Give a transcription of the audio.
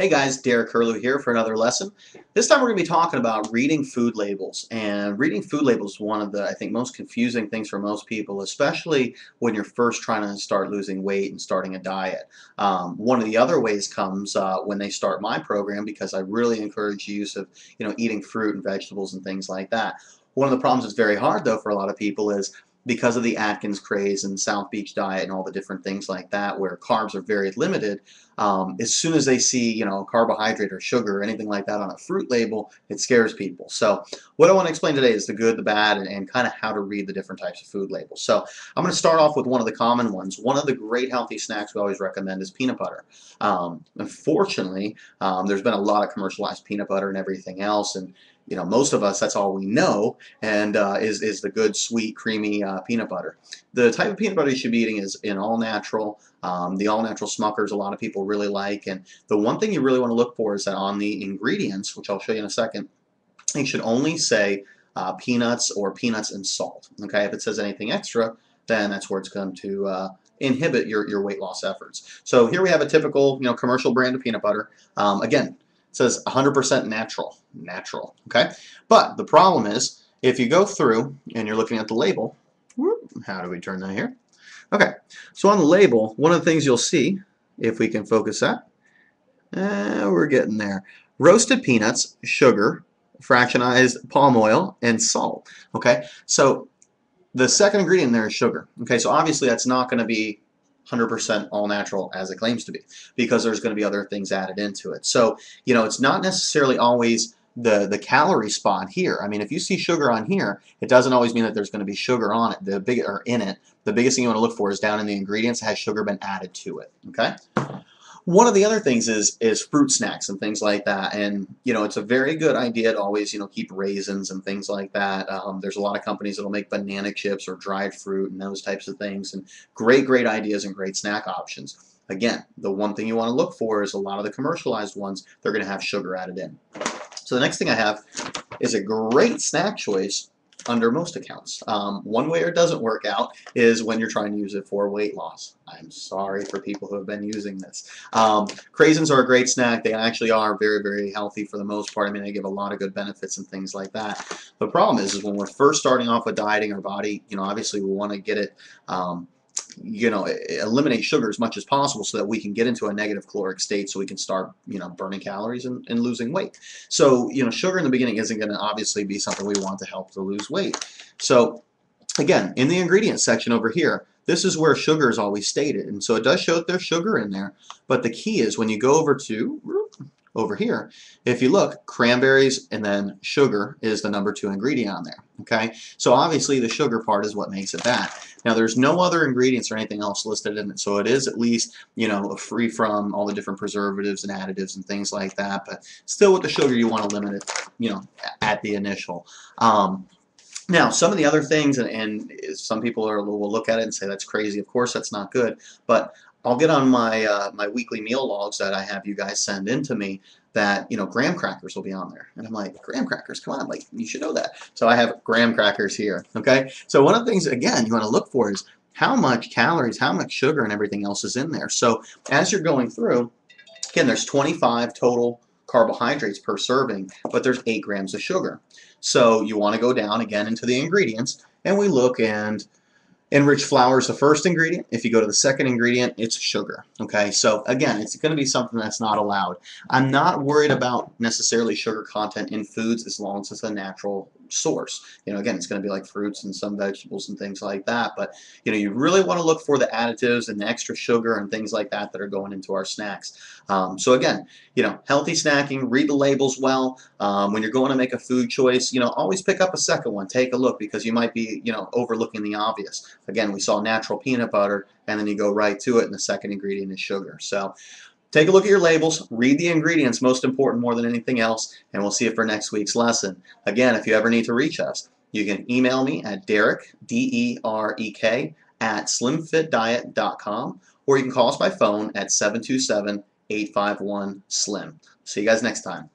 Hey guys, Derek Hurley here for another lesson. This time we're going to be talking about reading food labels. And reading food labels is one of the, I think, most confusing things for most people, especially when you're first trying to start losing weight and starting a diet. One of the other ways comes when they start my program, because I really encourage the use of, eating fruit and vegetables and things like that. One of the problems that's very hard, though, for a lot of people is because of the Atkins craze and South Beach diet and all the different things like that, where carbs are very limited. As soon as they see, carbohydrate or sugar or anything like that on a fruit label, it scares people. So what I want to explain today is the good, the bad, and kind of how to read the different types of food labels. So I'm going to start off with one of the common ones. One of the great healthy snacks we always recommend is peanut butter. Unfortunately, there's been a lot of commercialized peanut butter and everything else, and most of us, that's all we know, and is the good, sweet, creamy peanut butter. The type of peanut butter you should be eating is an all-natural. The all-natural Smuckers a lot of people really like, and the one thing you really want to look for is that on the ingredients, which I'll show you in a second, it should only say peanuts or peanuts and salt. Okay, if it says anything extra, then that's where it's going to inhibit your weight loss efforts. So here we have a typical commercial brand of peanut butter. Again, it says 100% natural. Okay, but the problem is if you go through and you're looking at the label, how do we turn that here? Okay, so on the label, one of the things you'll see, if we can focus that, we're getting there. Roasted peanuts, sugar, fractionized palm oil, and salt. Okay, so the second ingredient there is sugar. Okay, so obviously that's not going to be 100% all natural as it claims to be, because there's going to be other things added into it. So, it's not necessarily always the calorie spot here. I mean, if you see sugar on here, it doesn't always mean that there's going to be sugar on it. Or in it. The biggest thing you want to look for is down in the ingredients, has sugar been added to it. Okay. One of the other things is fruit snacks and things like that, and it's a very good idea to always keep raisins and things like that. There's a lot of companies that'll make banana chips or dried fruit and those types of things, and great ideas and great snack options. Again, the one thing you want to look for is a lot of the commercialized ones, they're going to have sugar added in. So the next thing I have is a great snack choice under most accounts. One way it doesn't work out is when you're trying to use it for weight loss. I'm sorry for people who have been using this. Craisins are a great snack. They actually are very healthy for the most part. I mean, they give a lot of good benefits and things like that. The problem is when we're first starting off with dieting our body, obviously we want to get it eliminate sugar as much as possible so that we can get into a negative caloric state, so we can start burning calories and losing weight. So sugar in the beginning isn't going to obviously be something we want to help to lose weight. So again, in the ingredients section over here, this is where sugar is always stated, and so it does show that there's sugar in there, but the key is when you go over here, if you look, cranberries and then sugar is the number 2 ingredient on there. Okay, so obviously the sugar part is what makes it bad. Now there's no other ingredients or anything else listed in it, so it is at least free from all the different preservatives and additives and things like that. But still, with the sugar, you want to limit it, at the initial. Now, some of the other things, and some people will look at it and say that's crazy. Of course, that's not good. But I'll get on my my weekly meal logs that I have you guys send in to me that graham crackers will be on there, and I'm like, graham crackers, come on, like you should know that. So I have graham crackers here. Okay, so one of the things again you want to look for is how much calories, how much sugar, and everything else is in there. So as you're going through, again, there's 25 total carbohydrates per serving, but there's 8 grams of sugar. So you want to go down again into the ingredients, and we look, and enriched flour is the first ingredient. If you go to the second ingredient, it's sugar. Okay, so again, it's going to be something that's not allowed. I'm not worried about necessarily sugar content in foods as long as it's a natural source. Again, it's going to be like fruits and some vegetables and things like that, but you really want to look for the additives and the extra sugar and things like that that are going into our snacks. So again, healthy snacking, read the labels well. When you're going to make a food choice, always pick up a second one, take a look, because you might be overlooking the obvious. Again, we saw natural peanut butter, and then you go right to it, and the second ingredient is sugar. So take a look at your labels, read the ingredients, most important more than anything else, and we'll see you for next week's lesson. Again, if you ever need to reach us, you can email me at Derek, D-E-R-E-K, at slimfitdiet.com, or you can call us by phone at 727-851-SLIM. See you guys next time.